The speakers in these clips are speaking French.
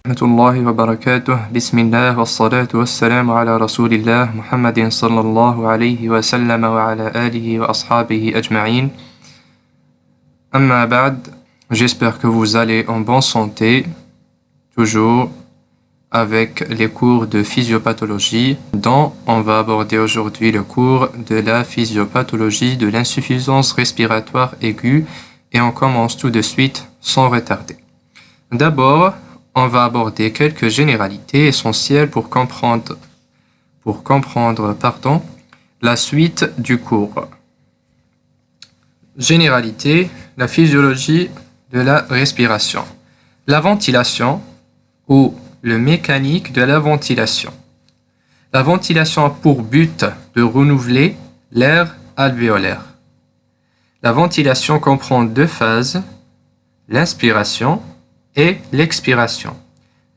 Rahmatullahi wa barakatuh. Bismillah wa salatu wa salam ala rasulillah Muhammadin sallallahu alayhi wa sallam wa ala alihi wa ashabihi ajma'in. Amma ba'd, j'espère que vous allez en bonne santé, toujours avec les cours de physiopathologie, dont on va aborder aujourd'hui le cours de la physiopathologie de l'insuffisance respiratoire aiguë et on commence tout de suite sans retarder. D'abord, on va aborder quelques généralités essentielles pour comprendre la suite du cours. Généralité, la physiologie de la respiration. La ventilation ou le mécanique de la ventilation. La ventilation a pour but de renouveler l'air alvéolaire. La ventilation comprend deux phases, l'inspiration et l'expiration.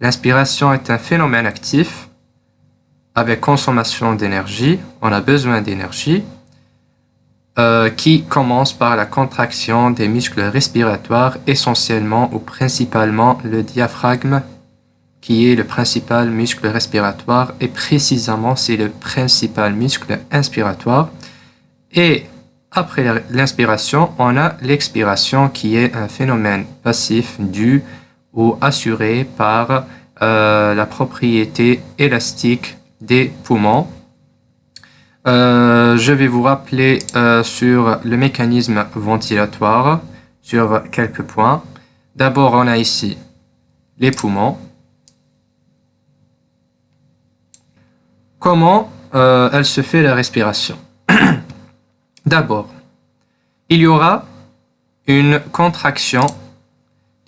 L'inspiration est un phénomène actif avec consommation d'énergie, on a besoin d'énergie, qui commence par la contraction des muscles respiratoires, essentiellement ou principalement le diaphragme, qui est le principal muscle respiratoire, et précisément c'est le principal muscle inspiratoire. Et après l'inspiration, on a l'expiration qui est un phénomène passif dû ou assuré par la propriété élastique des poumons. Je vais vous rappeler sur le mécanisme ventilatoire sur quelques points. D'abord, on a ici les poumons. Comment elle se fait la respiration? D'abord, il y aura une contraction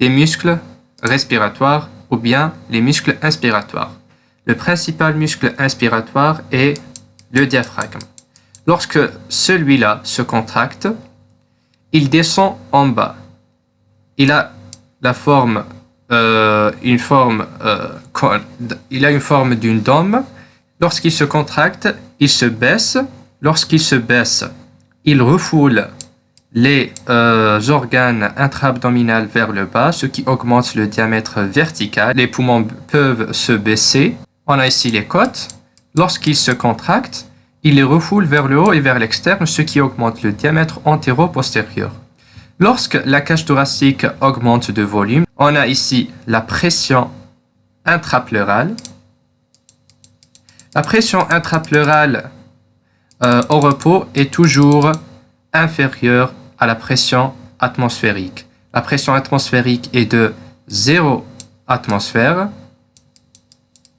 des muscles respiratoires ou bien les muscles inspiratoires. Le principal muscle inspiratoire est le diaphragme. Lorsque celui-là se contracte, il descend en bas. Il a une forme d'une dôme. Lorsqu'il se contracte, il se baisse. Lorsqu'il se baisse, il refoule les organes intra-abdominaux vers le bas, ce qui augmente le diamètre vertical. Les poumons peuvent se baisser. On a ici les côtes. Lorsqu'ils se contractent, il les refoule vers le haut et vers l'externe, ce qui augmente le diamètre antéro-postérieur. Lorsque la cage thoracique augmente de volume, on a ici la pression intrapleurale. La pression intrapleurale au repos est toujours inférieure à la pression atmosphérique. La pression atmosphérique est de 0 atmosphère,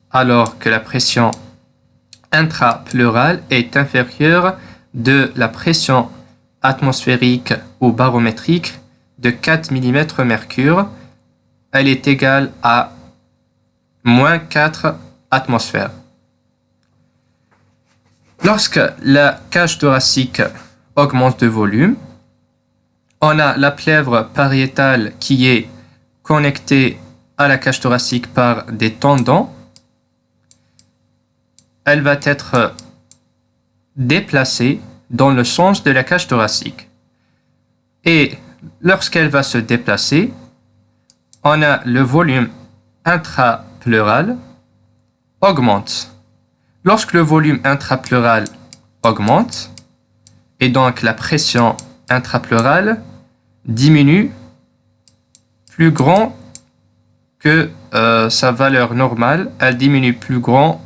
alors que la pression intrapleurale est inférieure de la pression atmosphérique ou barométrique de 4 mm mercure. Elle est égale à moins 4 atmosphères. Lorsque la cage thoracique augmente de volume, on a la plèvre pariétale qui est connectée à la cage thoracique par des tendons. Elle va être déplacée dans le sens de la cage thoracique. Et lorsqu'elle va se déplacer, on a le volume intrapleural augmente. Lorsque le volume intrapleural augmente, et donc la pression intrapleurale diminue plus grand que sa valeur normale, elle diminue plus grand.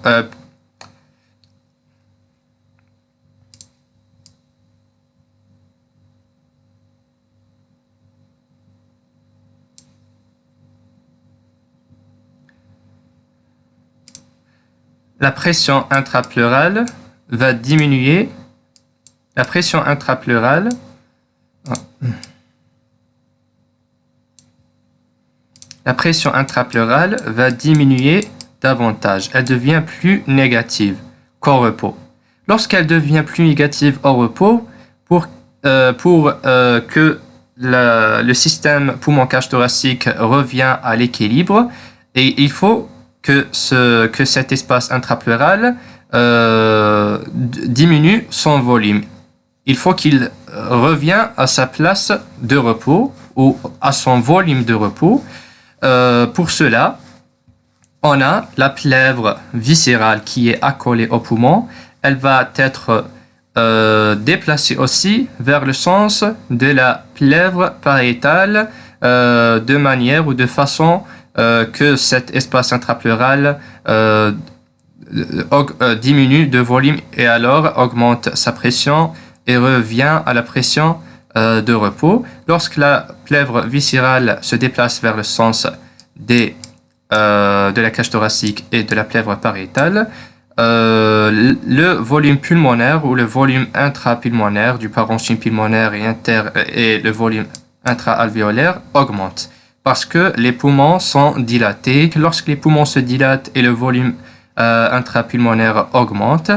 La pression intrapleurale va diminuer. La pression intrapleurale va diminuer davantage. Elle devient plus négative qu'au repos. Lorsqu'elle devient plus négative au repos, pour que le système poumon-cage thoracique revient à l'équilibre, et il faut que cet espace intrapleural diminue son volume. Il faut qu'il revienne à sa place de repos ou à son volume de repos. Pour cela, On a la plèvre viscérale qui est accolée au poumon. Elle va être déplacée aussi vers le sens de la plèvre pariétale de manière ou de façon que cet espace intrapleural diminue de volume et alors augmente sa pression et revient à la pression de repos. Lorsque la plèvre viscérale se déplace vers le sens de la cage thoracique et de la plèvre pariétale, le volume pulmonaire ou le volume intrapulmonaire du parenchyme pulmonaire et le volume intra-alvéolaire augmente parce que les poumons sont dilatés. Lorsque les poumons se dilatent et le volume intrapulmonaire augmente,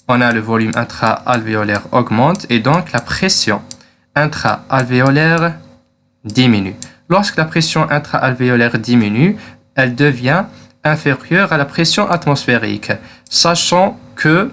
on a le volume intra-alvéolaire augmente et donc la pression intra-alvéolaire diminue. Lorsque la pression intra-alvéolaire diminue, elle devient inférieure à la pression atmosphérique, sachant que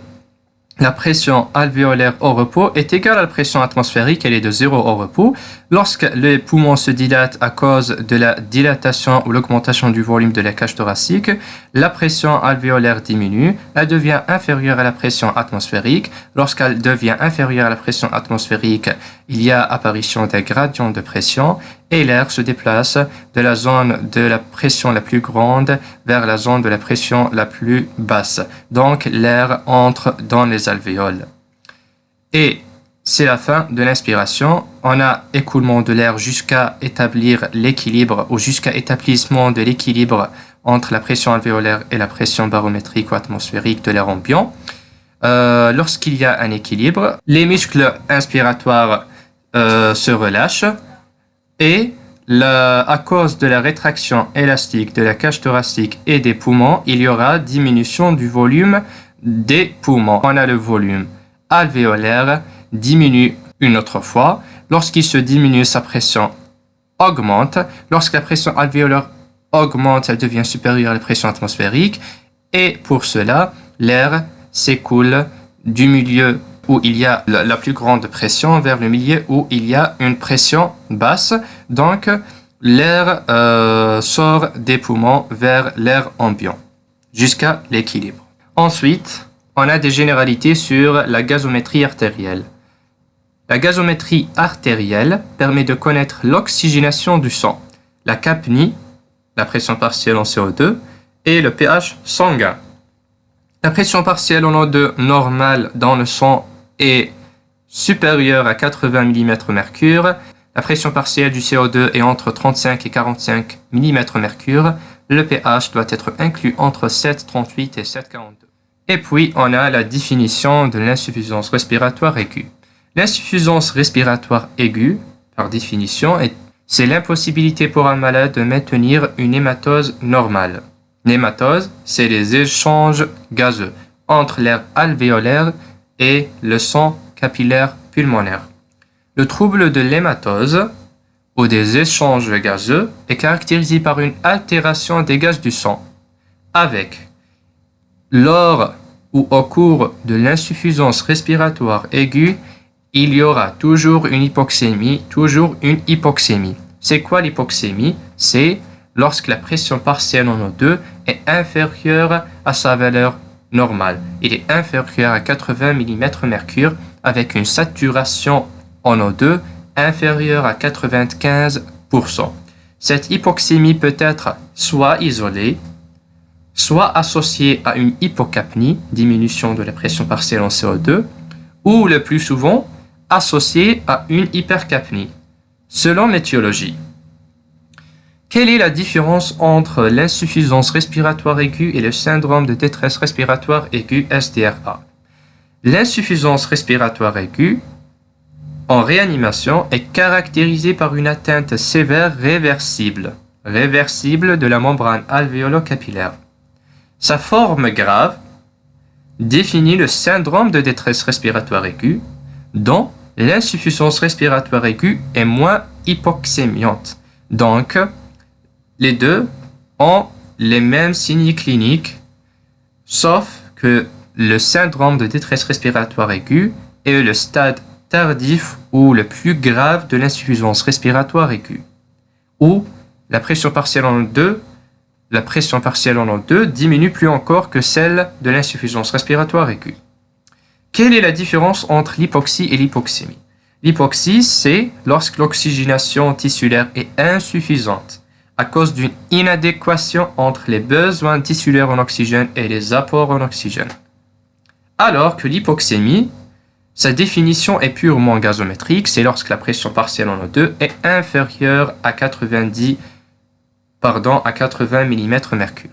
la pression alvéolaire au repos est égale à la pression atmosphérique, elle est de 0 au repos. Lorsque les poumons se dilatent à cause de la dilatation ou l'augmentation du volume de la cage thoracique, la pression alvéolaire diminue, elle devient inférieure à la pression atmosphérique. Lorsqu'elle devient inférieure à la pression atmosphérique, il y a apparition des gradients de pression et l'air se déplace de la zone de la pression la plus grande vers la zone de la pression la plus basse. Donc l'air entre dans les alvéoles. Et c'est la fin de l'inspiration. On a écoulement de l'air jusqu'à établir l'équilibre ou jusqu'à établissement de l'équilibre entre la pression alvéolaire et la pression barométrique ou atmosphérique de l'air ambiant. Lorsqu'il y a un équilibre, les muscles inspiratoires se relâchent et à cause de la rétraction élastique de la cage thoracique et des poumons, il y aura diminution du volume des poumons. On a le volume alvéolaire diminue une autre fois. Lorsqu'il se diminue, sa pression augmente. Lorsque la pression alvéolaire augmente, elle devient supérieure à la pression atmosphérique. Et pour cela, l'air s'écoule du milieu où il y a la plus grande pression vers le milieu où il y a une pression basse. Donc, l'air sort des poumons vers l'air ambiant jusqu'à l'équilibre. Ensuite, on a des généralités sur la gazométrie artérielle. La gazométrie artérielle permet de connaître l'oxygénation du sang, la capnie, la pression partielle en CO2, et le pH sanguin. La pression partielle en O2 normale dans le sang est supérieure à 80 mmHg. La pression partielle du CO2 est entre 35 et 45 mmHg. Le pH doit être inclus entre 7,38 et 7,42. Et puis, on a la définition de l'insuffisance respiratoire aiguë. L'insuffisance respiratoire aiguë, par définition, c'est l'impossibilité pour un malade de maintenir une hématose normale. L'hématose, c'est les échanges gazeux entre l'air alvéolaire et le sang capillaire pulmonaire. Le trouble de l'hématose ou des échanges gazeux est caractérisé par une altération des gaz du sang, avec lors ou au cours de l'insuffisance respiratoire aiguë, il y aura toujours une hypoxémie, C'est quoi l'hypoxémie? C'est lorsque la pression partielle en O2 est inférieure à sa valeur normale. Il est inférieur à 80 mmHg avec une saturation en O2 inférieure à 95%. Cette hypoxémie peut être soit isolée, soit associée à une hypocapnie, diminution de la pression partielle en CO2, ou le plus souvent associée à une hypercapnie, selon l'étiologie. Quelle est la différence entre l'insuffisance respiratoire aiguë et le syndrome de détresse respiratoire aiguë SDRA? L'insuffisance respiratoire aiguë en réanimation est caractérisée par une atteinte sévère réversible de la membrane alvéolo-capillaire. Sa forme grave définit le syndrome de détresse respiratoire aiguë, dont l'insuffisance respiratoire aiguë est moins hypoxémiante. Donc, les deux ont les mêmes signes cliniques, sauf que le syndrome de détresse respiratoire aiguë est le stade tardif ou le plus grave de l'insuffisance respiratoire aiguë, où la pression partielle en O2 la pression partielle en O2 diminue plus encore que celle de l'insuffisance respiratoire aiguë. Quelle est la différence entre l'hypoxie et l'hypoxémie? L'hypoxie, c'est lorsque l'oxygénation tissulaire est insuffisante à cause d'une inadéquation entre les besoins tissulaires en oxygène et les apports en oxygène. Alors que l'hypoxémie, sa définition est purement gazométrique, c'est lorsque la pression partielle en O2 est inférieure à 80 mmHg.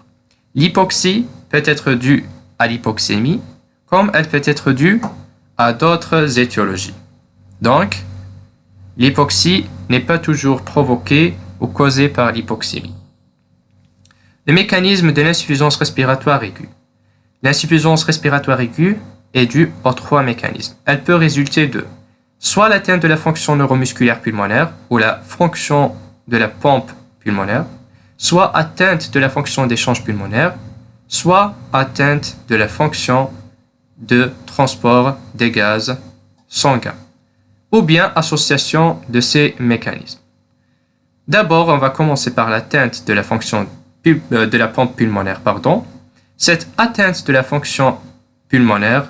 L'hypoxie peut être due à l'hypoxémie, comme elle peut être due à d'autres étiologies. Donc, l'hypoxie n'est pas toujours provoquée ou causée par l'hypoxémie. Le mécanisme de l'insuffisance respiratoire aiguë. L'insuffisance respiratoire aiguë est due aux trois mécanismes. Elle peut résulter de soit l'atteinte de la fonction neuromusculaire pulmonaire ou la fonction de la pompe pulmonaire, soit atteinte de la fonction d'échange pulmonaire, soit atteinte de la fonction de transport des gaz sanguins, ou bien association de ces mécanismes. D'abord, on va commencer par l'atteinte de la fonction de la pompe pulmonaire. Cette atteinte de la fonction pulmonaire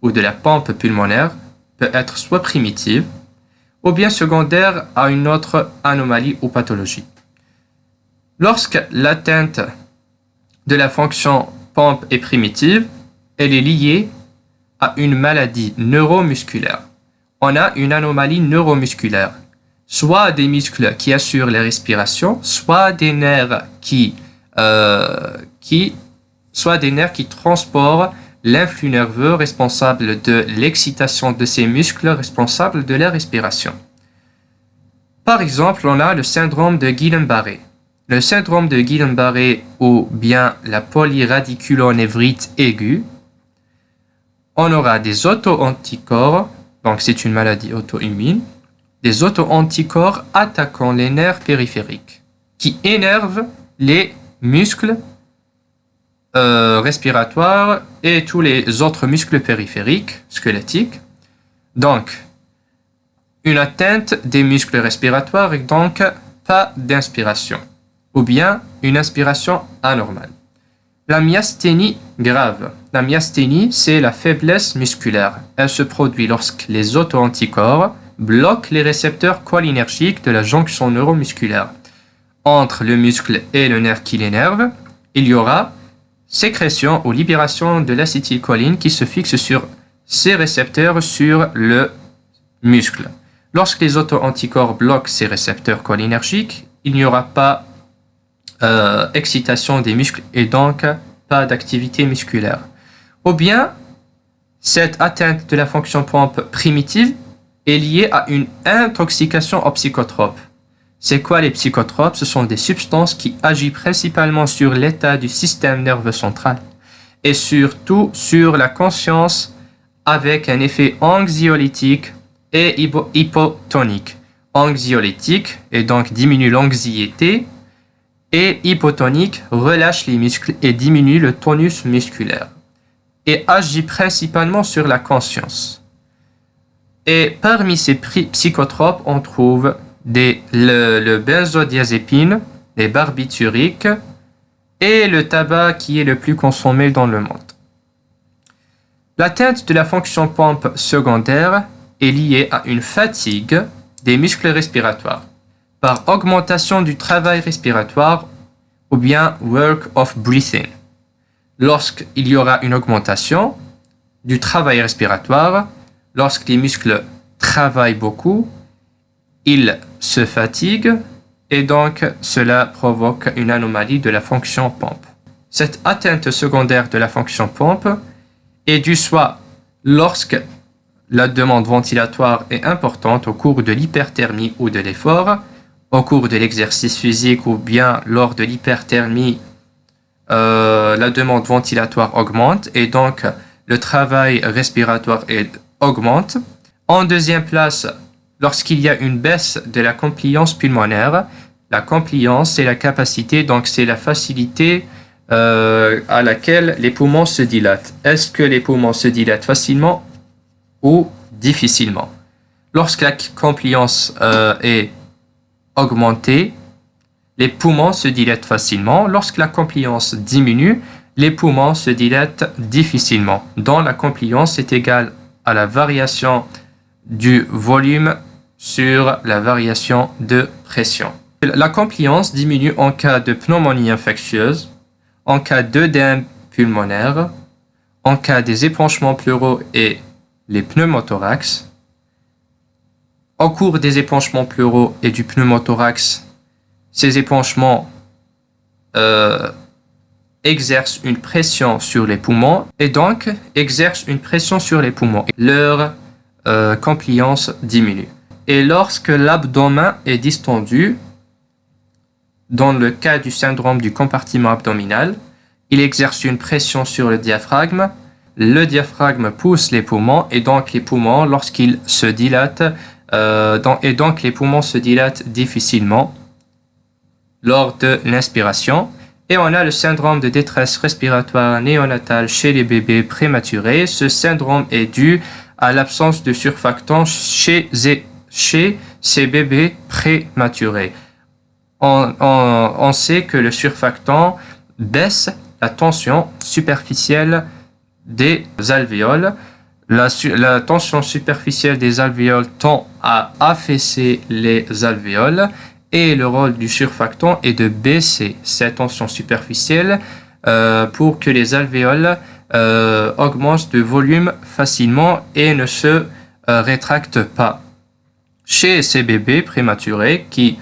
ou de la pompe pulmonaire peut être soit primitive ou bien secondaire à une autre anomalie ou pathologie. Lorsque l'atteinte de la fonction pompe est primitive, elle est liée à une maladie neuromusculaire. On a une anomalie neuromusculaire, soit des muscles qui assurent la respiration, soit des nerfs qui transportent l'influx nerveux responsable de l'excitation de ces muscles responsables de la respiration. Par exemple, on a le syndrome de Guillain-Barré. Le syndrome de Guillain-Barré ou bien la polyradiculonévrite aiguë, on aura des auto-anticorps, donc c'est une maladie auto-immune, des auto-anticorps attaquant les nerfs périphériques, qui énervent les muscles respiratoires et tous les autres muscles périphériques, squelettiques. Donc, une atteinte des muscles respiratoires et donc pas d'inspiration, ou bien une inspiration anormale. La myasthénie grave. La myasthénie, c'est la faiblesse musculaire. Elle se produit lorsque les auto-anticorps bloquent les récepteurs cholinergiques de la jonction neuromusculaire. Entre le muscle et le nerf qui l'énerve, il y aura sécrétion ou libération de l'acétylcholine qui se fixe sur ces récepteurs sur le muscle. Lorsque les auto-anticorps bloquent ces récepteurs cholinergiques, il n'y aura pas excitation des muscles et donc pas d'activité musculaire. Ou bien, cette atteinte de la fonction pompe primitive est liée à une intoxication aux psychotropes. C'est quoi les psychotropes? Ce sont des substances qui agissent principalement sur l'état du système nerveux central et surtout sur la conscience avec un effet anxiolytique et hypotonique. Anxiolytique et donc diminue l'anxiété et hypotonique relâche les muscles et diminue le tonus musculaire et agit principalement sur la conscience. Et parmi ces psychotropes, on trouve le benzodiazépine, les barbituriques et le tabac qui est le plus consommé dans le monde. L'atteinte de la fonction pompe secondaire est liée à une fatigue des muscles respiratoires par augmentation du travail respiratoire ou bien work of breathing. Lorsqu'il y aura une augmentation du travail respiratoire, lorsque les muscles travaillent beaucoup, ils se fatiguent et donc cela provoque une anomalie de la fonction pompe. Cette atteinte secondaire de la fonction pompe est due soit lorsque la demande ventilatoire est importante au cours de l'hyperthermie ou de l'effort, au cours de l'exercice physique ou bien lors de l'hyperthermie, la demande ventilatoire augmente et donc le travail respiratoire augmente. En deuxième place, lorsqu'il y a une baisse de la compliance pulmonaire, la compliance c'est la capacité, donc c'est la facilité à laquelle les poumons se dilatent. Est-ce que les poumons se dilatent facilement ou difficilement? Lorsque la compliance est augmentée, les poumons se dilatent facilement. Lorsque la compliance diminue, les poumons se dilatent difficilement. Donc la compliance est égale à la variation du volume sur la variation de pression. La compliance diminue en cas de pneumonie infectieuse, en cas d'œdème pulmonaire, en cas des épanchements pleuraux et les pneumothorax. Au cours des épanchements pleuraux et du pneumothorax, ces épanchements exercent une pression sur les poumons et donc exercent une pression sur les poumons. Leur compliance diminue. Et lorsque l'abdomen est distendu, dans le cas du syndrome du compartiment abdominal, il exerce une pression sur le diaphragme. Le diaphragme pousse les poumons et donc les poumons, lorsqu'ils se dilatent, les poumons se dilatent difficilement lors de l'inspiration. Et on a le syndrome de détresse respiratoire néonatale chez les bébés prématurés. Ce syndrome est dû à l'absence de surfactants chez ces bébés prématurés. On sait que le surfactant baisse la tension superficielle des alvéoles. La tension superficielle des alvéoles tend à affaisser les alvéoles et le rôle du surfactant est de baisser cette tension superficielle pour que les alvéoles augmentent de volume facilement et ne se rétractent pas. Chez ces bébés prématurés qui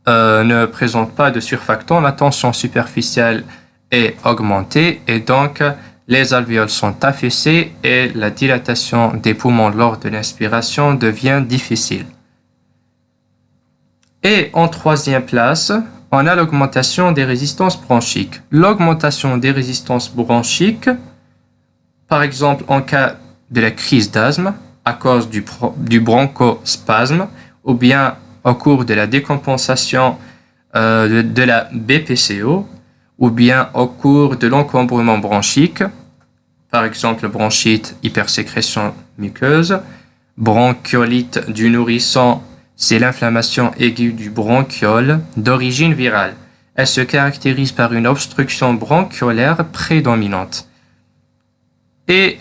ne présentent pas de surfactant, la tension superficielle est augmentée et donc les alvéoles sont affaissées et la dilatation des poumons lors de l'inspiration devient difficile. Et en troisième place, on a l'augmentation des résistances bronchiques. L'augmentation des résistances bronchiques, par exemple en cas de la crise d'asthme à cause du bronchospasme ou bien au cours de la décompensation de la BPCO ou bien au cours de l'encombrement bronchique, par exemple bronchite, hypersécrétion muqueuse, bronchiolite du nourrisson, c'est l'inflammation aiguë du bronchiole d'origine virale. Elle se caractérise par une obstruction bronchiolaire prédominante. Et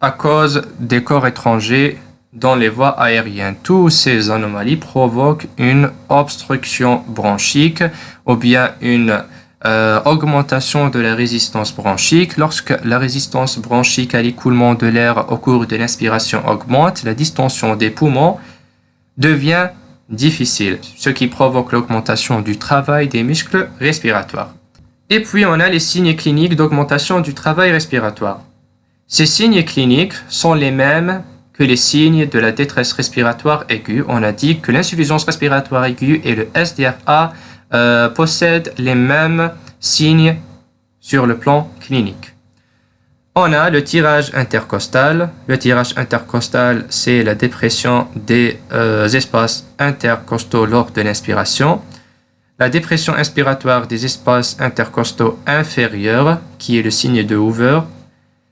à cause des corps étrangers dans les voies aériennes. Toutes ces anomalies provoquent une obstruction bronchique ou bien une augmentation de la résistance bronchique. Lorsque la résistance bronchique à l'écoulement de l'air au cours de l'inspiration augmente, la distension des poumons devient difficile, ce qui provoque l'augmentation du travail des muscles respiratoires. Et puis on a les signes cliniques d'augmentation du travail respiratoire. Ces signes cliniques sont les mêmes que les signes de la détresse respiratoire aiguë. On a dit que l'insuffisance respiratoire aiguë et le SDRA possèdent les mêmes signes sur le plan clinique. On a le tirage intercostal. Le tirage intercostal, c'est la dépression des espaces intercostaux lors de l'inspiration. La dépression inspiratoire des espaces intercostaux inférieurs, qui est le signe de Hoover.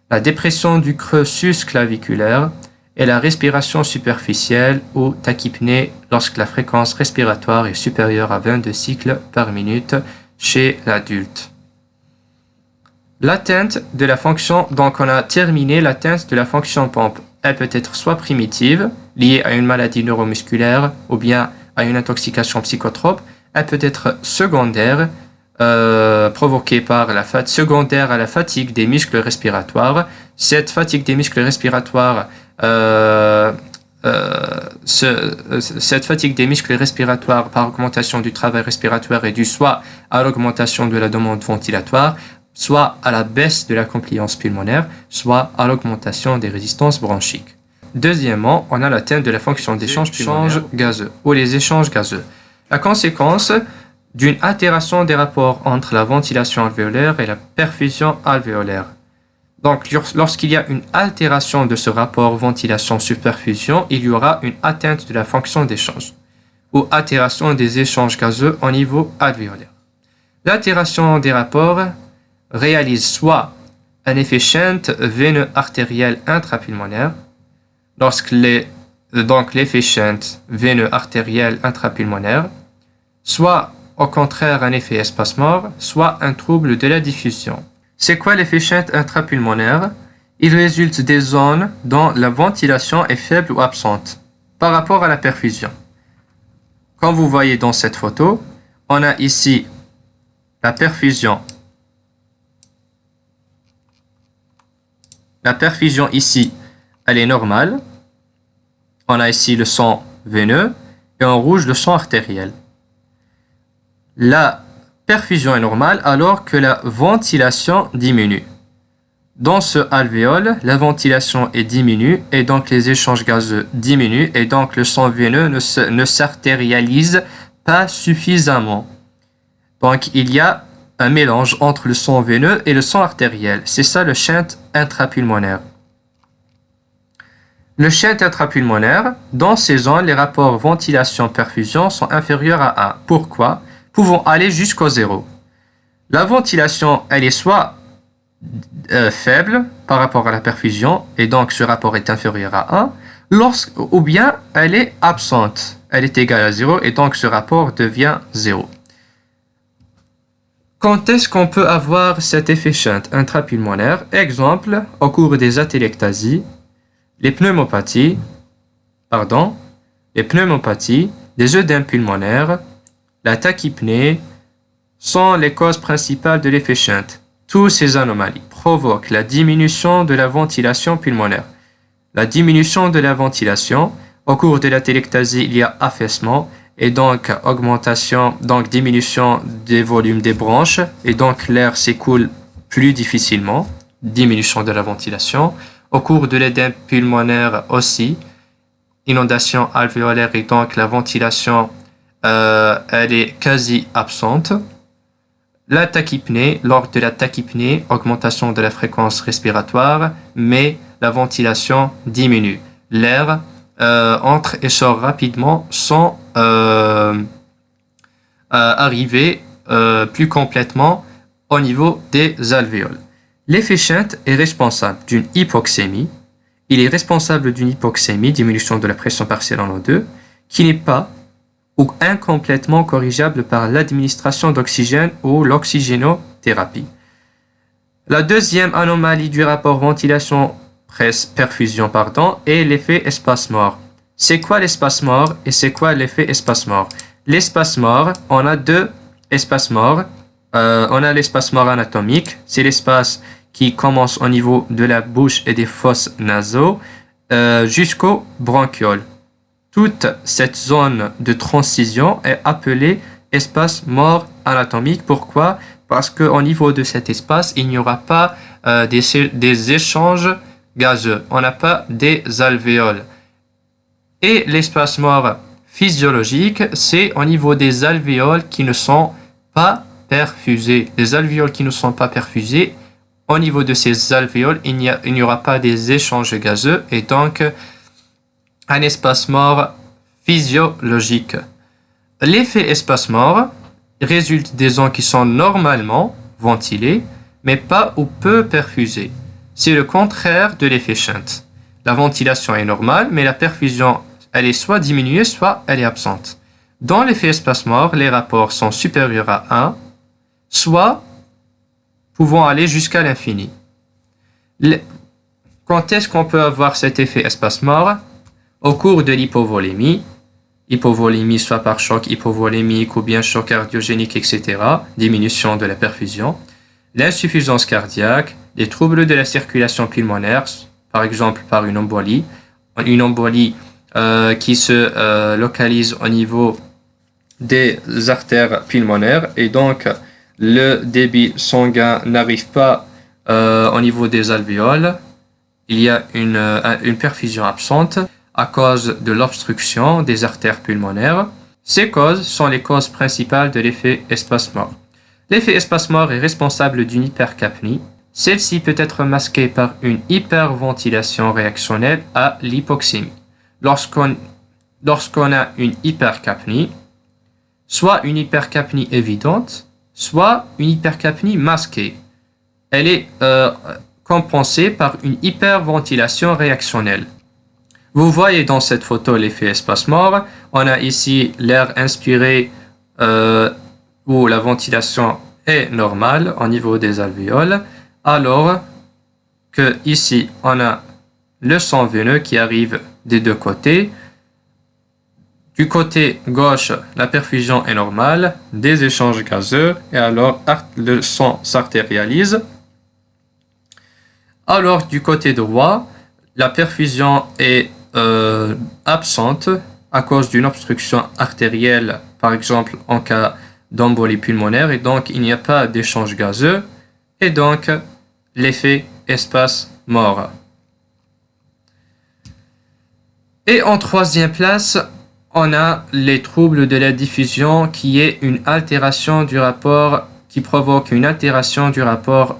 La dépression du creux sus-claviculaire et la respiration superficielle ou tachypnée lorsque la fréquence respiratoire est supérieure à 22 cycles par minute chez l'adulte. L'atteinte de la fonction, donc on a terminé l'atteinte de la fonction pompe. Elle peut être soit primitive, liée à une maladie neuromusculaire ou bien à une intoxication psychotrope. Elle peut être secondaire, provoquée par secondaire à la fatigue des muscles respiratoires. Cette fatigue des muscles respiratoires cette fatigue des muscles respiratoires par augmentation du travail respiratoire est due soit à l'augmentation de la demande ventilatoire, soit à la baisse de la compliance pulmonaire, soit à l'augmentation des résistances bronchiques. Deuxièmement, on a l'atteinte de la fonction d'échange gazeux ou les échanges gazeux. La conséquence d'une altération des rapports entre la ventilation alvéolaire et la perfusion alvéolaire. Donc, lorsqu'il y a une altération de ce rapport ventilation-superfusion, il y aura une atteinte de la fonction d'échange ou altération des échanges gazeux au niveau alvéolaire. L'altération des rapports réalise soit un effet shunt veineux artériel intrapulmonaire, l'effet shunt veineux artériel intrapulmonaire, soit au contraire un effet espace-mort, soit un trouble de la diffusion. C'est quoi l'effet shunt intrapulmonaire? Il résulte des zones dont la ventilation est faible ou absente par rapport à la perfusion. Comme vous voyez dans cette photo, on a ici la perfusion. La perfusion ici, elle est normale. On a ici le sang veineux et en rouge le sang artériel. La perfusion est normale alors que la ventilation diminue. Dans ce alvéole, la ventilation est diminue et donc les échanges gazeux diminuent et donc le sang veineux ne s'artérialise pas suffisamment. Donc il y a un mélange entre le sang veineux et le sang artériel. C'est ça le shunt intrapulmonaire. Le shunt intrapulmonaire, dans ces zones, les rapports ventilation-perfusion sont inférieurs à 1. Pourquoi? Pouvant aller jusqu'au 0. La ventilation, elle est soit faible par rapport à la perfusion, et donc ce rapport est inférieur à 1, ou bien elle est absente, elle est égale à 0, et donc ce rapport devient 0. Quand est-ce qu'on peut avoir cet effet shunt intrapulmonaire? Exemple, au cours des atélectasies, les pneumopathies, les œdèmes pulmonaires, la tachypnée sont les causes principales de l'effet shunt. Toutes ces anomalies provoquent la diminution de la ventilation pulmonaire. La diminution de la ventilation, au cours de l'atélectasie, il y a affaissement et donc diminution des volumes des bronches et donc l'air s'écoule plus difficilement, diminution de la ventilation. Au cours de l'édème pulmonaire aussi, inondation alvéolaire et donc la ventilation elle est quasi absente. La tachypnée, lors de la tachypnée, augmentation de la fréquence respiratoire, mais la ventilation diminue. L'air entre et sort rapidement sans arriver plus complètement au niveau des alvéoles. L'effet shunt est responsable d'une hypoxémie. Il est responsable d'une hypoxémie, diminution de la pression partielle en O2, qui n'est pas ou incomplètement corrigeable par l'administration d'oxygène ou l'oxygénothérapie. La deuxième anomalie du rapport ventilation-perfusion est l'effet espace-mort. C'est quoi l'espace-mort et c'est quoi l'effet espace-mort? L'espace-mort, on a deux espaces-morts. On a l'espace-mort anatomique, c'est l'espace qui commence au niveau de la bouche et des fosses nasaux jusqu'aux bronchioles. Toute cette zone de transition est appelée espace mort anatomique. Pourquoi? Parce qu'au niveau de cet espace, il n'y aura pas des échanges gazeux. On n'a pas des alvéoles. Et l'espace mort physiologique, c'est au niveau des alvéoles qui ne sont pas perfusés. Les alvéoles qui ne sont pas perfusés, au niveau de ces alvéoles, il n'y aura pas des échanges gazeux et donc un espace mort physiologique. L'effet espace mort résulte des zones qui sont normalement ventilées, mais pas ou peu perfusées. C'est le contraire de l'effet shunt. La ventilation est normale, mais la perfusion, elle est soit diminuée, soit elle est absente. Dans l'effet espace mort, les rapports sont supérieurs à 1, soit pouvant aller jusqu'à l'infini. Quand est-ce qu'on peut avoir cet effet espace mort? Au cours de l'hypovolémie, soit par choc hypovolémique ou bien choc cardiogénique, etc., diminution de la perfusion, l'insuffisance cardiaque, les troubles de la circulation pulmonaire, par exemple par une embolie qui se localise au niveau des artères pulmonaires et donc le débit sanguin n'arrive pas au niveau des alvéoles. Il y a une perfusion absente à cause de l'obstruction des artères pulmonaires. Ces causes sont les causes principales de l'effet espace mort. L'effet espace mort est responsable d'une hypercapnie. Celle-ci peut être masquée par une hyperventilation réactionnelle à l'hypoxémie. Lorsqu'on a une hypercapnie, soit une hypercapnie évidente, soit une hypercapnie masquée. Elle est compensée par une hyperventilation réactionnelle. Vous voyez dans cette photo l'effet espace mort. On a ici l'air inspiré où la ventilation est normale au niveau des alvéoles, alors que ici on a le sang veineux qui arrive des deux côtés. Du côté gauche, la perfusion est normale, des échanges gazeux, et alors le sang s'artérialise. Alors du côté droit, la perfusion est absente à cause d'une obstruction artérielle, par exemple en cas d'embolie pulmonaire, et donc il n'y a pas d'échange gazeux, et donc l'effet espace-mort. Et en troisième place, on a les troubles de la diffusion qui est une altération du rapport, qui provoque une altération du rapport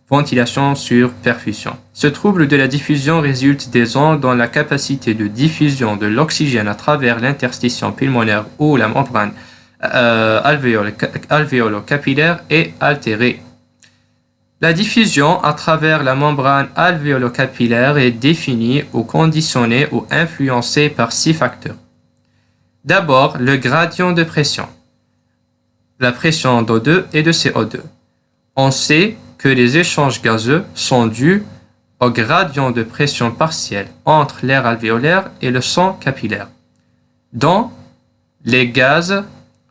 ventilation sur perfusion. Ce trouble de la diffusion résulte des ondes dont la capacité de diffusion de l'oxygène à travers l'interstition pulmonaire ou la membrane alvéolo-capillaire est altérée. La diffusion à travers la membrane alvéolo-capillaire est définie ou conditionnée ou influencée par 6 facteurs. D'abord, le gradient de pression, la pression d'O2 et de CO2. On sait que les échanges gazeux sont dus au gradient de pression partiel entre l'air alvéolaire et le sang capillaire, dont les gaz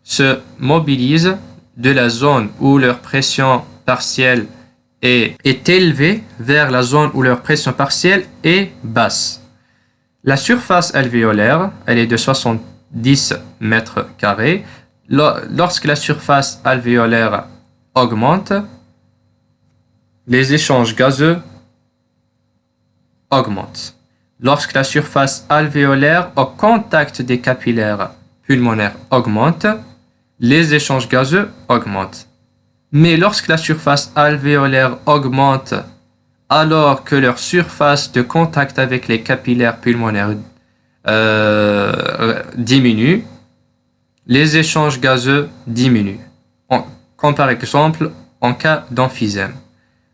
se mobilisent de la zone où leur pression partielle est élevée vers la zone où leur pression partielle est basse. La surface alvéolaire, elle est de 70 mètres carrés. Lorsque la surface alvéolaire augmente, les échanges gazeux augmentent. Lorsque la surface alvéolaire au contact des capillaires pulmonaires augmente, les échanges gazeux augmentent. Mais lorsque la surface alvéolaire augmente alors que leur surface de contact avec les capillaires pulmonaires diminue, les échanges gazeux diminuent, comme par exemple en cas d'emphysème.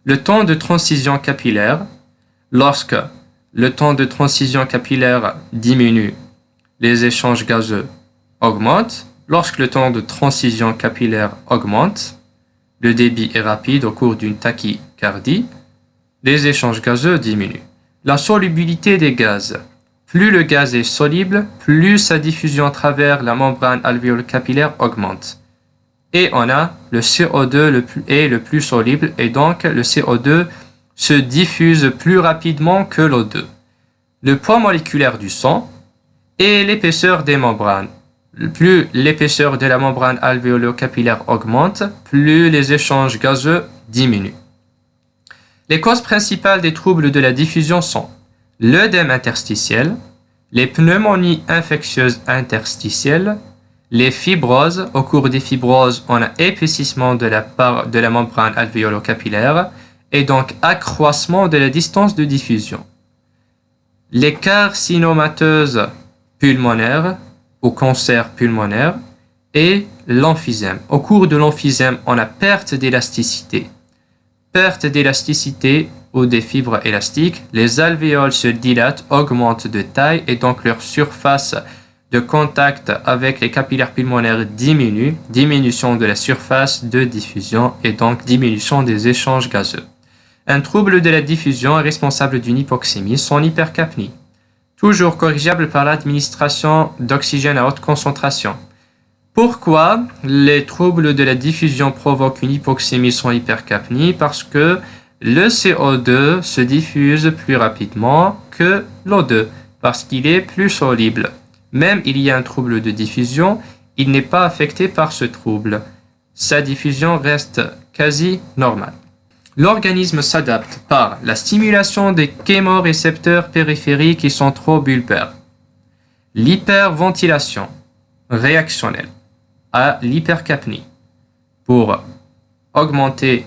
Le temps de transition capillaire, lorsque le temps de transition capillaire diminue, les échanges gazeux augmentent. Lorsque le temps de transition capillaire augmente, le débit est rapide au cours d'une tachycardie, les échanges gazeux diminuent. La solubilité des gaz. Plus le gaz est soluble, plus sa diffusion à travers la membrane alvéolo-capillaire augmente. Et on a le CO2 est le plus soluble, et donc le CO2 se diffuse plus rapidement que l'O2. Le poids moléculaire du sang et l'épaisseur des membranes. Plus l'épaisseur de la membrane alvéolo-capillaire augmente, plus les échanges gazeux diminuent. Les causes principales des troubles de la diffusion sont l'œdème interstitiel, les pneumonies infectieuses interstitielles, les fibroses. Au cours des fibroses, on a épaississement de la membrane alvéolo-capillaire et donc accroissement de la distance de diffusion. Les carcinomateuses pulmonaires ou cancer pulmonaire et l'emphysème. Au cours de l'emphysème, on a perte d'élasticité. Perte d'élasticité ou des fibres élastiques. Les alvéoles se dilatent, augmentent de taille et donc leur surface de contact avec les capillaires pulmonaires diminue. Diminution de la surface de diffusion et donc diminution des échanges gazeux. Un trouble de la diffusion est responsable d'une hypoxémie, son hypercapnie. Toujours corrigeable par l'administration d'oxygène à haute concentration. Pourquoi les troubles de la diffusion provoquent une hypoxémie sans hypercapnie? Parce que le CO2 se diffuse plus rapidement que l'O2, parce qu'il est plus soluble. Même il y a un trouble de diffusion, il n'est pas affecté par ce trouble. Sa diffusion reste quasi normale. L'organisme s'adapte par la stimulation des chémorécepteurs périphériques qui sont trop bulbaires, l'hyperventilation réactionnelle à l'hypercapnie pour augmenter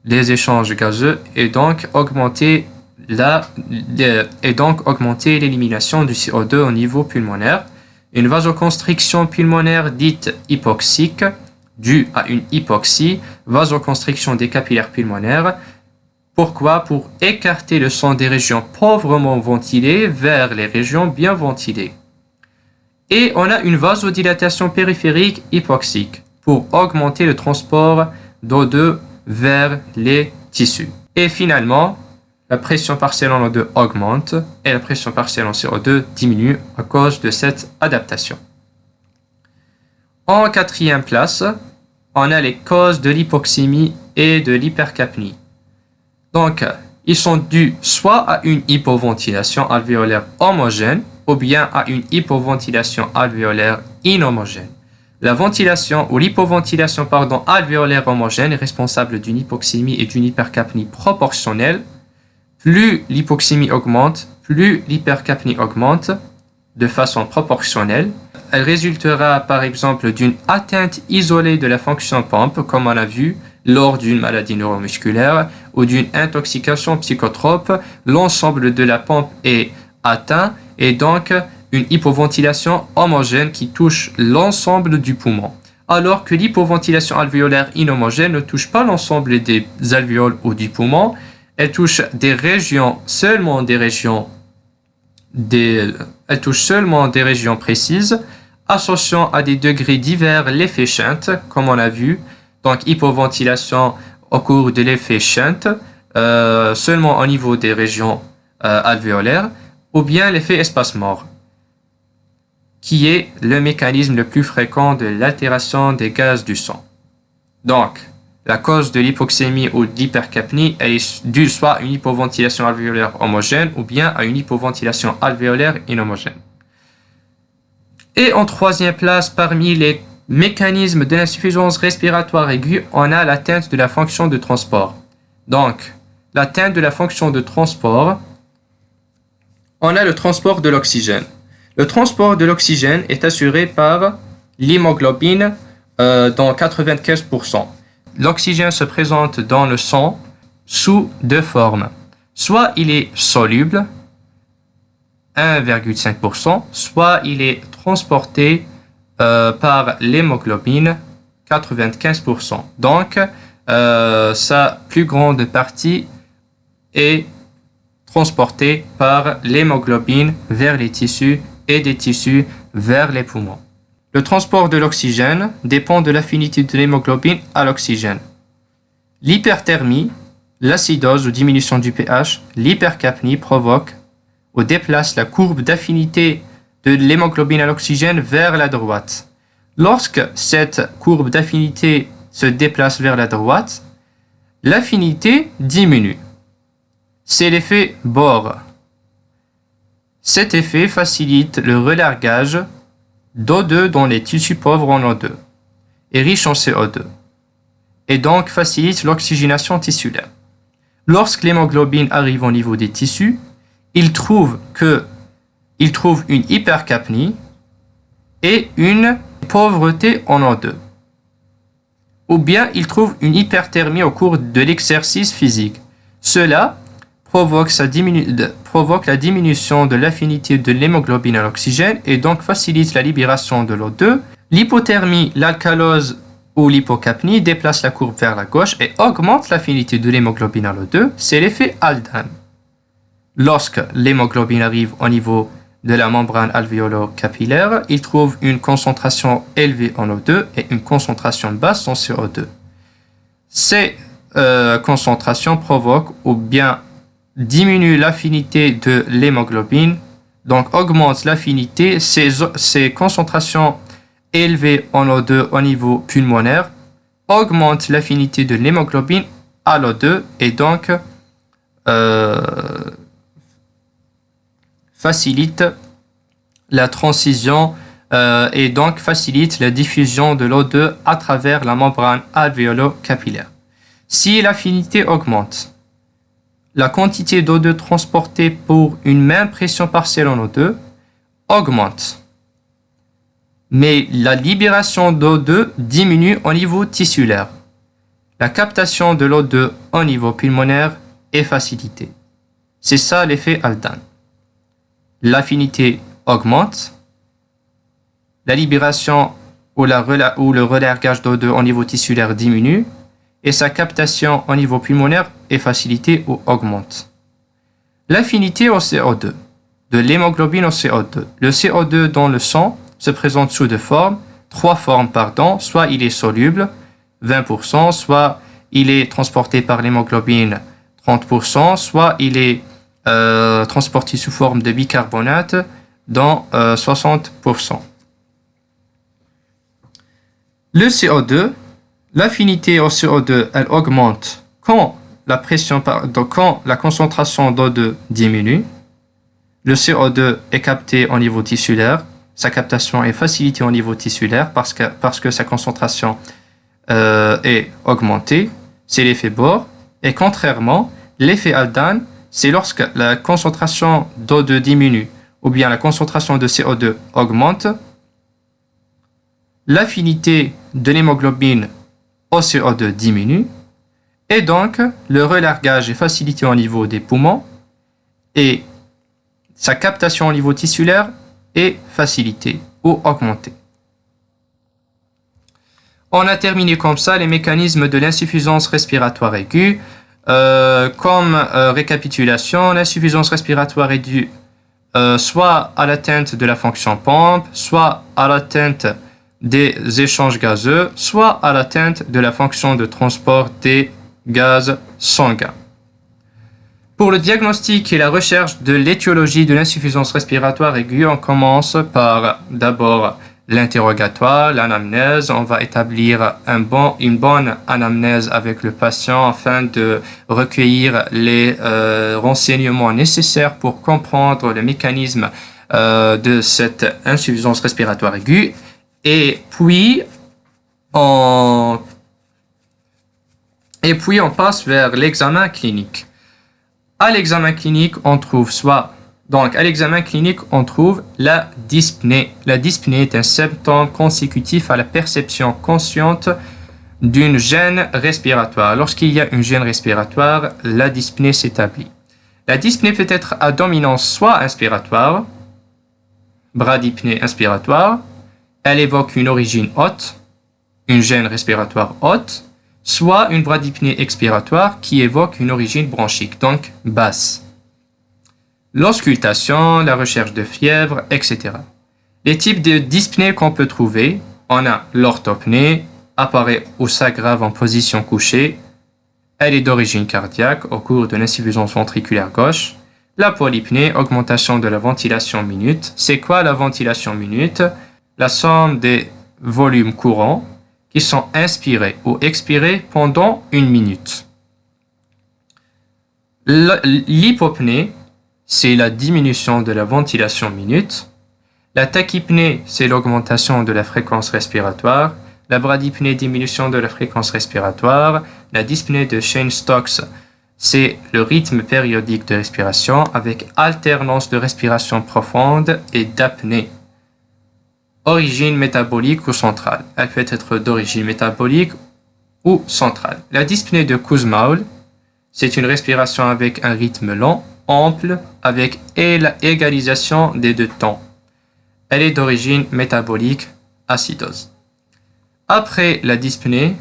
les échanges gazeux et donc augmenter l'élimination du CO2 au niveau pulmonaire, une vasoconstriction pulmonaire dite hypoxique due à une hypoxie, vasoconstriction des capillaires pulmonaires. Pourquoi? Pour écarter le sang des régions pauvrement ventilées vers les régions bien ventilées. Et on a une vasodilatation périphérique hypoxique pour augmenter le transport d'O2 vers les tissus. Et finalement, la pression partielle en O2 augmente et la pression partielle en CO2 diminue à cause de cette adaptation. En quatrième place, on a les causes de l'hypoxémie et de l'hypercapnie. Donc, ils sont dus soit à une hypoventilation alvéolaire homogène ou bien à une hypoventilation alvéolaire inhomogène. La ventilation ou l'hypoventilation alvéolaire homogène est responsable d'une hypoxémie et d'une hypercapnie proportionnelle. Plus l'hypoxémie augmente, plus l'hypercapnie augmente de façon proportionnelle. Elle résultera par exemple d'une atteinte isolée de la fonction pompe, comme on a vu lors d'une maladie neuromusculaire ou d'une intoxication psychotrope. L'ensemble de la pompe est atteint et donc une hypoventilation homogène qui touche l'ensemble du poumon. Alors que l'hypoventilation alvéolaire inhomogène ne touche pas l'ensemble des alvéoles ou du poumon, elle touche seulement des régions précises, associant à des degrés divers l'effet Shunt, comme on a vu. Donc, hypoventilation au cours de l'effet Shunt, seulement au niveau des régions alvéolaires, ou bien l'effet espace-mort, qui est le mécanisme le plus fréquent de l'altération des gaz du sang. Donc, la cause de l'hypoxémie ou de l'hypercapnie est due soit à une hypoventilation alvéolaire homogène ou bien à une hypoventilation alvéolaire inhomogène. Et en troisième place, parmi les mécanismes de l'insuffisance respiratoire aiguë, on a l'atteinte de la fonction de transport. Donc, l'atteinte de la fonction de transport, on a le transport de l'oxygène. Le transport de l'oxygène est assuré par l'hémoglobine dans 95%. L'oxygène se présente dans le sang sous deux formes. Soit il est soluble, 1,5%, soit il est transporté par l'hémoglobine, 95%. Donc, sa plus grande partie est transportée par l'hémoglobine vers les tissus et des tissus vers les poumons. Le transport de l'oxygène dépend de l'affinité de l'hémoglobine à l'oxygène. L'hyperthermie, l'acidose ou diminution du pH, l'hypercapnie provoque ou déplace la courbe d'affinité de l'hémoglobine à l'oxygène vers la droite. Lorsque cette courbe d'affinité se déplace vers la droite, l'affinité diminue. C'est l'effet Bohr. Cet effet facilite le relargage d'O2 dans les tissus pauvres en O2 et riches en CO2, et donc facilite l'oxygénation tissulaire. Lorsque l'hémoglobine arrive au niveau des tissus, il trouve une hypercapnie et une pauvreté en O2. Ou bien il trouve une hyperthermie au cours de l'exercice physique. Cela provoque la diminution de l'affinité de l'hémoglobine à l'oxygène et donc facilite la libération de l'O2. L'hypothermie, l'alcalose ou l'hypocapnie déplace la courbe vers la gauche et augmente l'affinité de l'hémoglobine à l'O2. C'est l'effet Haldane. Lorsque l'hémoglobine arrive au niveau de la membrane alvéolo-capillaire, il trouve une concentration élevée en O2 et une concentration basse en CO2. Ces concentrations provoquent ou bien diminuent l'affinité de l'hémoglobine, donc augmente l'affinité. Ces concentrations élevées en O2 au niveau pulmonaire augmentent l'affinité de l'hémoglobine à l'O2 et donc facilite la transition et donc facilite la diffusion de l'O2 à travers la membrane alvéolo-capillaire. Si l'affinité augmente, la quantité d'O2 transportée pour une même pression partielle en O2 augmente. Mais la libération d'O2 diminue au niveau tissulaire. La captation de l'O2 au niveau pulmonaire est facilitée. C'est ça l'effet Haldane. L'affinité augmente, la libération ou le relargage d'O2 au niveau tissulaire diminue et sa captation au niveau pulmonaire est facilitée ou augmente. L'affinité au CO2, de l'hémoglobine au CO2. Le CO2 dans le sang se présente sous deux formes, trois formes, pardon. Soit il est soluble, 20%, soit il est transporté par l'hémoglobine, 30%, soit il est transporté sous forme de bicarbonate dans 60%. Le CO2, l'affinité au CO2, elle augmente quand la concentration d'O2 diminue. Le CO2 est capté au niveau tissulaire. Sa captation est facilitée au niveau tissulaire parce que sa concentration est augmentée. C'est l'effet Bohr. Et contrairement, l'effet Haldane, c'est lorsque la concentration d'O2 diminue ou bien la concentration de CO2 augmente, l'affinité de l'hémoglobine au CO2 diminue et donc le relargage est facilité au niveau des poumons et sa captation au niveau tissulaire est facilitée ou augmentée. On a terminé comme ça les mécanismes de l'insuffisance respiratoire aiguë. Comme récapitulation, l'insuffisance respiratoire est due soit à l'atteinte de la fonction pompe, soit à l'atteinte des échanges gazeux, soit à l'atteinte de la fonction de transport des gaz sanguins. Pour le diagnostic et la recherche de l'étiologie de l'insuffisance respiratoire aiguë, on commence par d'abord l'interrogatoire, l'anamnèse. On va établir une bonne anamnèse avec le patient afin de recueillir les renseignements nécessaires pour comprendre le mécanisme de cette insuffisance respiratoire aiguë. Et puis, on passe vers l'examen clinique. À l'examen clinique, on trouve la dyspnée. La dyspnée est un symptôme consécutif à la perception consciente d'une gêne respiratoire. Lorsqu'il y a une gêne respiratoire, la dyspnée s'établit. La dyspnée peut être à dominance soit inspiratoire, bradypnée inspiratoire, elle évoque une origine haute, une gêne respiratoire haute, soit une bradypnée expiratoire qui évoque une origine bronchique, donc basse. L'auscultation, la recherche de fièvre, etc. Les types de dyspnée qu'on peut trouver, on a l'orthopnée, apparaît ou s'aggrave en position couchée, elle est d'origine cardiaque au cours de l'insuffisance ventriculaire gauche. La polypnée, augmentation de la ventilation minute. C'est quoi la ventilation minute? La somme des volumes courants qui sont inspirés ou expirés pendant une minute. L'hypopnée, c'est la diminution de la ventilation minute. La tachypnée, c'est l'augmentation de la fréquence respiratoire. La bradypnée, diminution de la fréquence respiratoire. La dyspnée de Cheyne-Stokes, c'est le rythme périodique de respiration avec alternance de respiration profonde et d'apnée. Origine métabolique ou centrale. Elle peut être d'origine métabolique ou centrale. La dyspnée de Kussmaul, c'est une respiration avec un rythme lent, ample, avec égalisation des deux temps. Elle est d'origine métabolique, acidose. Après la dyspnée,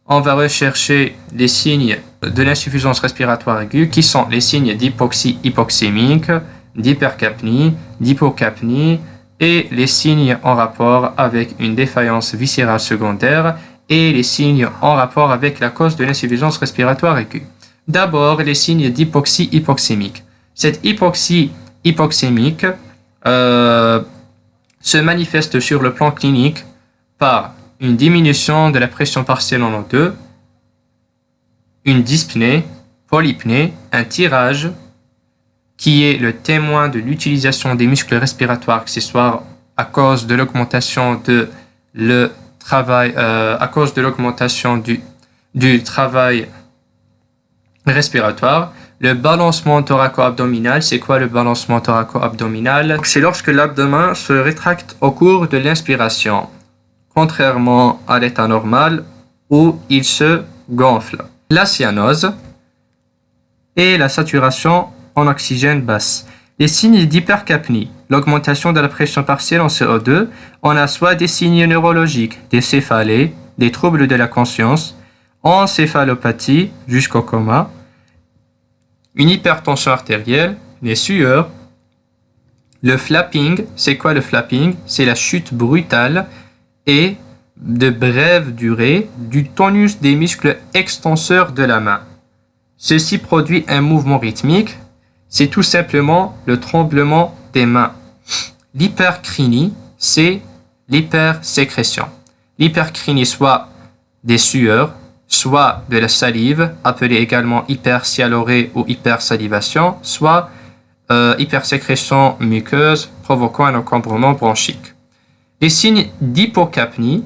on va rechercher les signes de l'insuffisance respiratoire aiguë qui sont les signes d'hypoxie hypoxémique, d'hypercapnie, d'hypocapnie, et les signes en rapport avec une défaillance viscérale secondaire et les signes en rapport avec la cause de l'insuffisance respiratoire aiguë. D'abord, les signes d'hypoxie hypoxémique. Cette hypoxie hypoxémique se manifeste sur le plan clinique par une diminution de la pression partielle en O2, une dyspnée, polypnée, un tirage, qui est le témoin de l'utilisation des muscles respiratoires accessoires à cause de l'augmentation du travail respiratoire. Le balancement thoraco-abdominal, c'est quoi le balancement thoraco-abdominal? C'est lorsque l'abdomen se rétracte au cours de l'inspiration, contrairement à l'état normal où il se gonfle. La cyanose et la saturation en oxygène basse. Les signes d'hypercapnie, l'augmentation de la pression partielle en CO2, on a soit des signes neurologiques, des céphalées, des troubles de la conscience, encéphalopathie jusqu'au coma, une hypertension artérielle, les sueurs. Le flapping, c'est quoi le flapping? C'est la chute brutale et de brève durée du tonus des muscles extenseurs de la main. Ceci produit un mouvement rythmique. C'est tout simplement le tremblement des mains. L'hypercrinie, c'est l'hypersécrétion. L'hypercrinie, soit des sueurs, soit de la salive, appelée également hypersialorée ou hypersalivation, soit hypersécrétion muqueuse provoquant un encombrement bronchique. Les signes d'hypocapnie.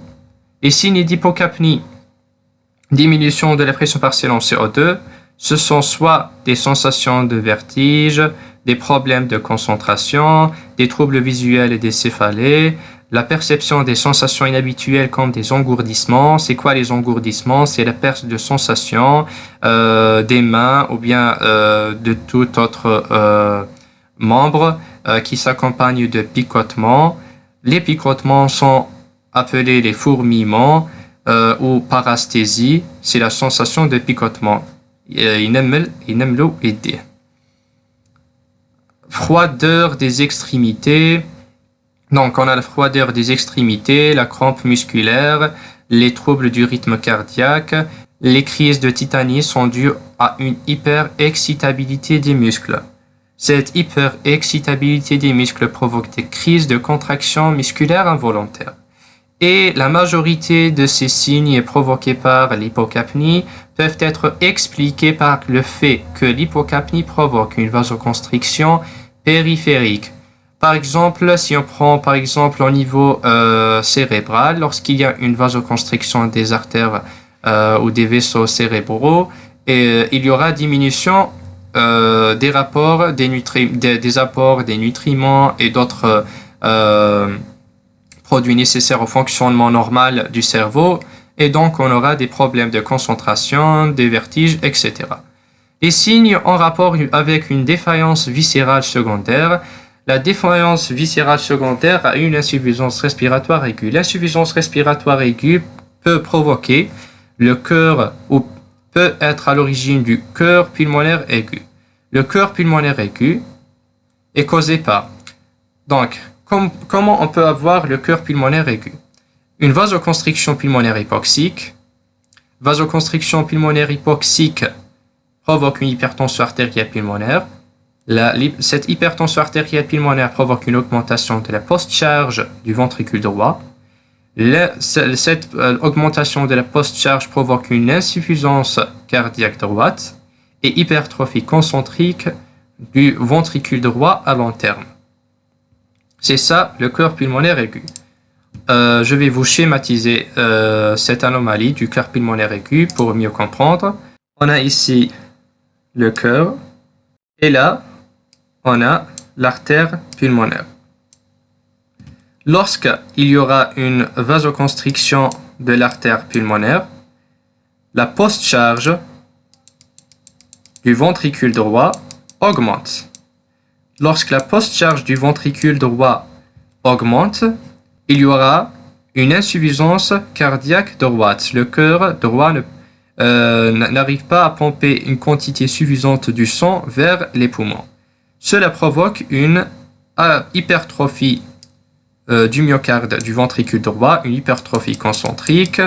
Les signes d'hypocapnie, diminution de la pression partielle en CO2, ce sont soit des sensations de vertige, des problèmes de concentration, des troubles visuels et des céphalées, la perception des sensations inhabituelles comme des engourdissements. C'est quoi les engourdissements? C'est la perte de sensation des mains ou bien de tout autre membre qui s'accompagne de picotements. Les picotements sont appelés les fourmillements ou parasthésie. C'est la sensation de picotement. Froideur des extrémités. Donc, on a la froideur des extrémités, la crampe musculaire, les troubles du rythme cardiaque. Les crises de tétanie sont dues à une hyperexcitabilité des muscles. Cette hyperexcitabilité des muscles provoque des crises de contraction musculaire involontaire. Et la majorité de ces signes provoqués par l'hypocapnie peuvent être expliqués par le fait que l'hypocapnie provoque une vasoconstriction périphérique. Par exemple, si on prend par exemple au niveau cérébral, lorsqu'il y a une vasoconstriction des artères ou des vaisseaux cérébraux, il y aura diminution des apports des nutriments et d'autres produits nécessaires au fonctionnement normal du cerveau, et donc on aura des problèmes de concentration, des vertiges, etc. Les signes en rapport avec une défaillance viscérale secondaire. La défaillance viscérale secondaire a une insuffisance respiratoire aiguë. L'insuffisance respiratoire aiguë peut provoquer le cœur ou peut être à l'origine du cœur pulmonaire aigu. Le cœur pulmonaire aigu est causé par... Donc, comment on peut avoir le cœur pulmonaire aigu? Une vasoconstriction pulmonaire hypoxique. Vasoconstriction pulmonaire hypoxique provoque une hypertension artérielle pulmonaire. Cette hypertension artérielle pulmonaire provoque une augmentation de la post-charge du ventricule droit. Cette augmentation de la post-charge provoque une insuffisance cardiaque droite et hypertrophie concentrique du ventricule droit à long terme. C'est ça le cœur pulmonaire aigu. Je vais vous schématiser cette anomalie du cœur pulmonaire aigu pour mieux comprendre. On a ici le cœur et là, on a l'artère pulmonaire. Lorsqu'il y aura une vasoconstriction de l'artère pulmonaire, la post-charge du ventricule droit augmente. Lorsque la post-charge du ventricule droit augmente, il y aura une insuffisance cardiaque droite. Le cœur droit n'arrive pas à pomper une quantité suffisante du sang vers les poumons. Cela provoque une hypertrophie du myocarde du ventricule droit, une hypertrophie concentrique.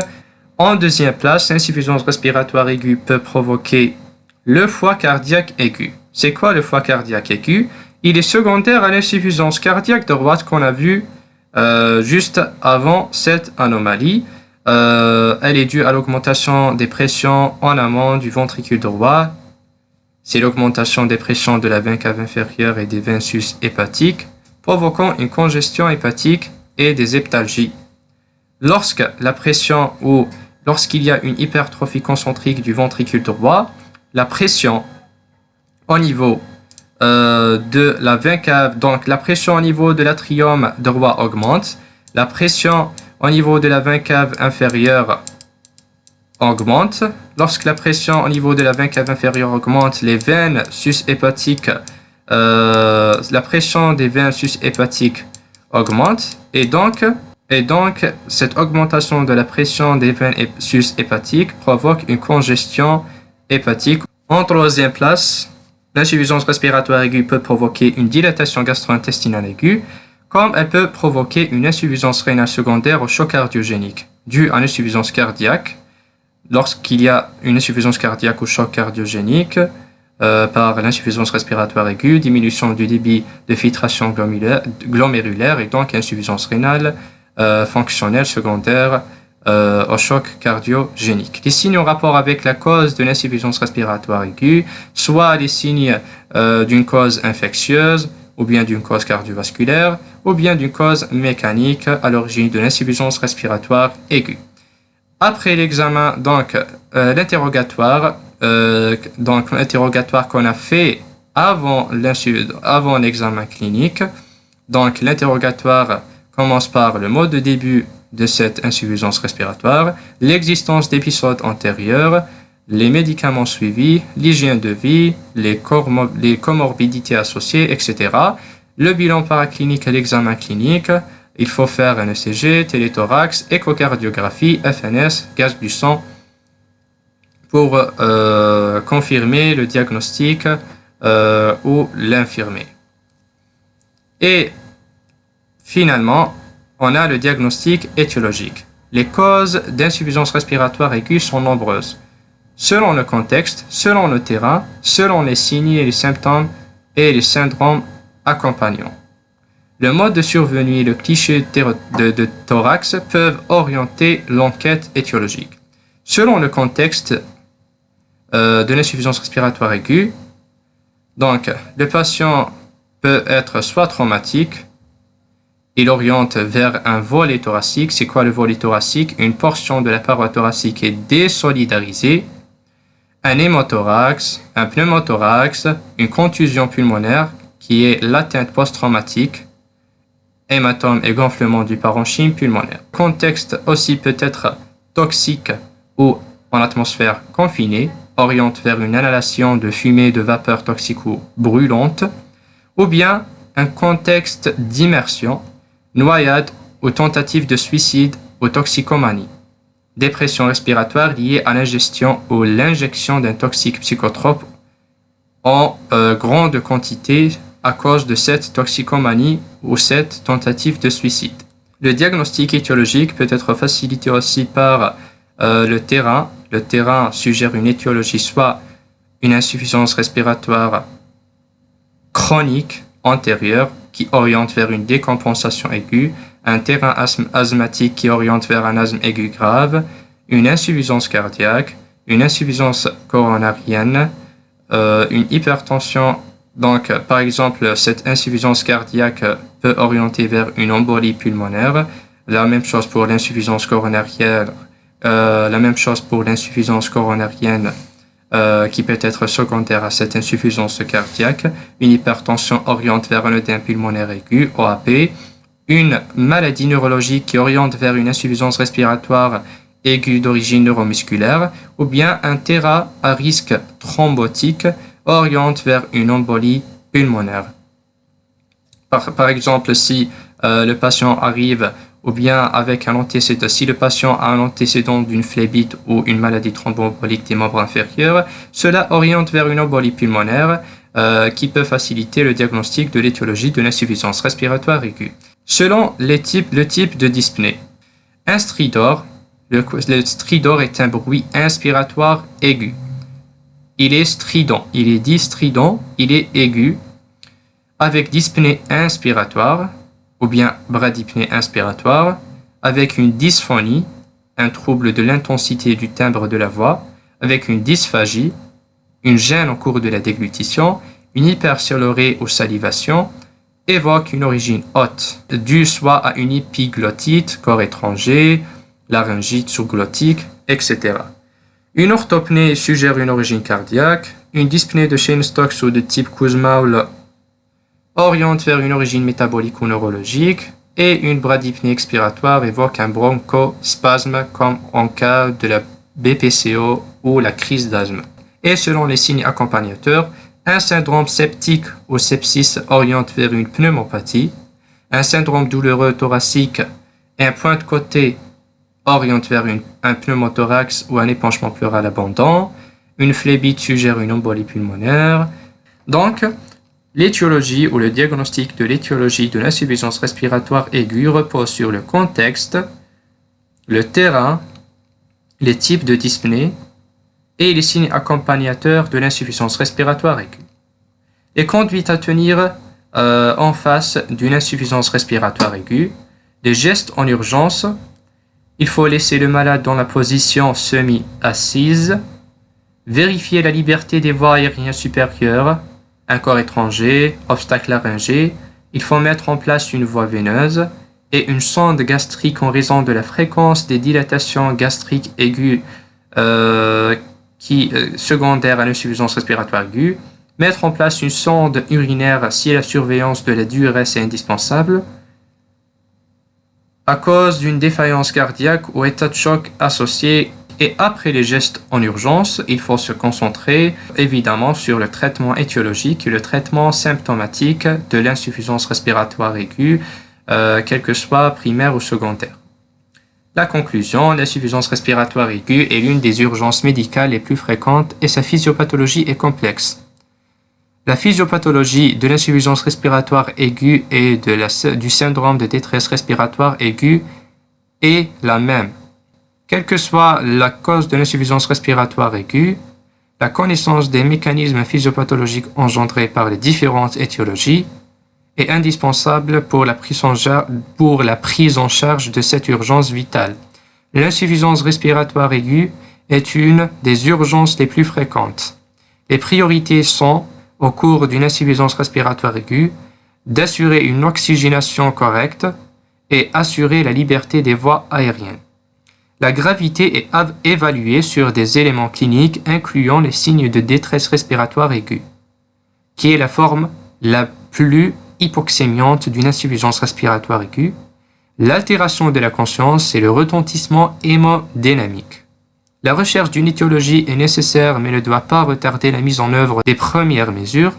En deuxième place, l'insuffisance respiratoire aiguë peut provoquer le foie cardiaque aigu. C'est quoi le foie cardiaque aigu? Il est secondaire à l'insuffisance cardiaque droite qu'on a vue juste avant cette anomalie. Elle est due à l'augmentation des pressions en amont du ventricule droit. C'est l'augmentation des pressions de la veine cave inférieure et des veines sus-hépatiques, provoquant une congestion hépatique et des heptalgies. Lorsque la pression ou lorsqu'il y a une hypertrophie concentrique du ventricule droit, la pression au niveau de la veine cave, donc la pression au niveau de l'atrium droit augmente, la pression au niveau de la veine cave inférieure augmente. Lorsque la pression au niveau de la veine cave inférieure augmente, les veines sus-hépatiques, la pression des veines sus-hépatiques augmente et donc cette augmentation de la pression des veines sus-hépatiques provoque une congestion hépatique. En troisième place, l'insuffisance respiratoire aiguë peut provoquer une dilatation gastro-intestinale aiguë. comme elle peut provoquer une insuffisance rénale secondaire au choc cardiogénique, due à une insuffisance cardiaque. Lorsqu'il y a une insuffisance cardiaque au choc cardiogénique, par l'insuffisance respiratoire aiguë, diminution du débit de filtration glomérulaire et donc insuffisance rénale fonctionnelle secondaire au choc cardiogénique. Les signes en rapport avec la cause de l'insuffisance respiratoire aiguë, soit les signes d'une cause infectieuse, ou bien d'une cause cardiovasculaire, ou bien d'une cause mécanique à l'origine de l'insuffisance respiratoire aiguë. Après l'examen, donc l'interrogatoire qu'on a fait avant l'examen clinique. Donc l'interrogatoire commence par le mot de début de cette insuffisance respiratoire, l'existence d'épisodes antérieurs, les médicaments suivis, l'hygiène de vie, les comorbidités associées, etc. Le bilan paraclinique et l'examen clinique. Il faut faire un ECG, téléthorax, échocardiographie, FNS, gaz du sang pour confirmer le diagnostic ou l'infirmer. Et finalement, on a le diagnostic étiologique. Les causes d'insuffisance respiratoire aiguë sont nombreuses. Selon le contexte, selon le terrain, selon les signes et les symptômes et les syndromes accompagnants. Le mode de survenue et le cliché de thorax peuvent orienter l'enquête étiologique. Selon le contexte de l'insuffisance respiratoire aiguë, donc le patient peut être soit traumatique, il oriente vers un volet thoracique. C'est quoi le volet thoracique? Une portion de la paroi thoracique est désolidarisée. Un hémothorax, un pneumothorax, une contusion pulmonaire qui est l'atteinte post-traumatique, hématome et gonflement du parenchyme pulmonaire. Le contexte aussi peut être toxique ou en atmosphère confinée, oriente vers une inhalation de fumée de vapeur toxique ou brûlante, ou bien un contexte d'immersion, noyade ou tentative de suicide ou toxicomanie. Dépression respiratoire liée à l'ingestion ou l'injection d'un toxique psychotrope en grande quantité à cause de cette toxicomanie ou cette tentative de suicide. Le diagnostic étiologique peut être facilité aussi par le terrain. Le terrain suggère une étiologie, soit une insuffisance respiratoire chronique antérieure qui oriente vers une décompensation aiguë, un terrain asthmatique qui oriente vers un asthme aigu grave, une insuffisance cardiaque, une insuffisance coronarienne, une hypertension. Donc, par exemple, cette insuffisance cardiaque peut orienter vers une embolie pulmonaire. La même chose pour l'insuffisance coronarienne. Qui peut être secondaire à cette insuffisance cardiaque. Une hypertension oriente vers un œdème pulmonaire aigu, OAP. Une maladie neurologique qui oriente vers une insuffisance respiratoire aiguë d'origine neuromusculaire. Ou bien un TERA à risque thrombotique oriente vers une embolie pulmonaire. Par exemple, si le patient arrive ou bien avec un antécédent, si le patient a un antécédent d'une phlébite ou une maladie thromboembolique des membres inférieurs, cela oriente vers une embolie pulmonaire qui peut faciliter le diagnostic de l'étiologie de l'insuffisance respiratoire aiguë. Selon le type de dyspnée, un stridor, le stridor est un bruit inspiratoire aigu. Il est strident, il est dit strident, il est aigu, avec dyspnée inspiratoire, ou bien bradypnée inspiratoire, avec une dysphonie, un trouble de l'intensité du timbre de la voix, avec une dysphagie, une gêne au cours de la déglutition, une hypersalurée ou salivation, évoque une origine haute, due soit à une épiglottite, corps étranger, laryngite sous-glottique, etc. Une orthopnée suggère une origine cardiaque, une dyspnée de Cheyne-Stokes ou de type Kussmaul oriente vers une origine métabolique ou neurologique, et une bradypnée expiratoire évoque un bronchospasme comme en cas de la BPCO ou la crise d'asthme. Et selon les signes accompagnateurs, un syndrome septique ou sepsis oriente vers une pneumopathie, un syndrome douloureux thoracique et un point de côté oriente vers un pneumothorax ou un épanchement pleural abondant, une phlébite suggère une embolie pulmonaire. Donc, L'étiologie ou le diagnostic de l'étiologie de l'insuffisance respiratoire aiguë repose sur le contexte, le terrain, les types de dyspnée et les signes accompagnateurs de l'insuffisance respiratoire aiguë. Les conduites à tenir en face d'une insuffisance respiratoire aiguë, des gestes en urgence, il faut laisser le malade dans la position semi-assise, vérifier la liberté des voies aériennes supérieures, un corps étranger, obstacle laryngé, il faut mettre en place une voie veineuse et une sonde gastrique en raison de la fréquence des dilatations gastriques aiguës secondaires à l'insuffisance respiratoire aiguë, mettre en place une sonde urinaire si la surveillance de la diurèse est indispensable, à cause d'une défaillance cardiaque ou état de choc associé. Et après les gestes en urgence, il faut se concentrer évidemment sur le traitement étiologique et le traitement symptomatique de l'insuffisance respiratoire aiguë, quel que soit primaire ou secondaire. La conclusion, l'insuffisance respiratoire aiguë est l'une des urgences médicales les plus fréquentes et sa physiopathologie est complexe. La physiopathologie de l'insuffisance respiratoire aiguë et du syndrome de détresse respiratoire aiguë est la même. Quelle que soit la cause de l'insuffisance respiratoire aiguë, la connaissance des mécanismes physiopathologiques engendrés par les différentes étiologies est indispensable pour la prise en charge de cette urgence vitale. L'insuffisance respiratoire aiguë est une des urgences les plus fréquentes. Les priorités sont, au cours d'une insuffisance respiratoire aiguë, d'assurer une oxygénation correcte et assurer la liberté des voies aériennes. La gravité est évaluée sur des éléments cliniques incluant les signes de détresse respiratoire aiguë, qui est la forme la plus hypoxémiante d'une insuffisance respiratoire aiguë, l'altération de la conscience et le retentissement hémodynamique. La recherche d'une étiologie est nécessaire mais ne doit pas retarder la mise en œuvre des premières mesures.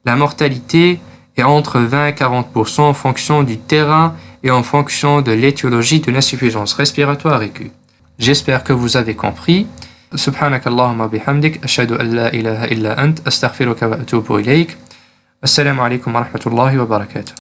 La mortalité est entre 20 et 40% en fonction du terrain et en fonction de l'étiologie de l'insuffisance respiratoire aiguë. J'espère que vous avez compris. Subhanakallahumma bihamdik, ashhadu an la ilaha illa ant, astaghfiruka wa atubu ilayk. Assalamu alaikum wa rahmatullahi wa barakatuh.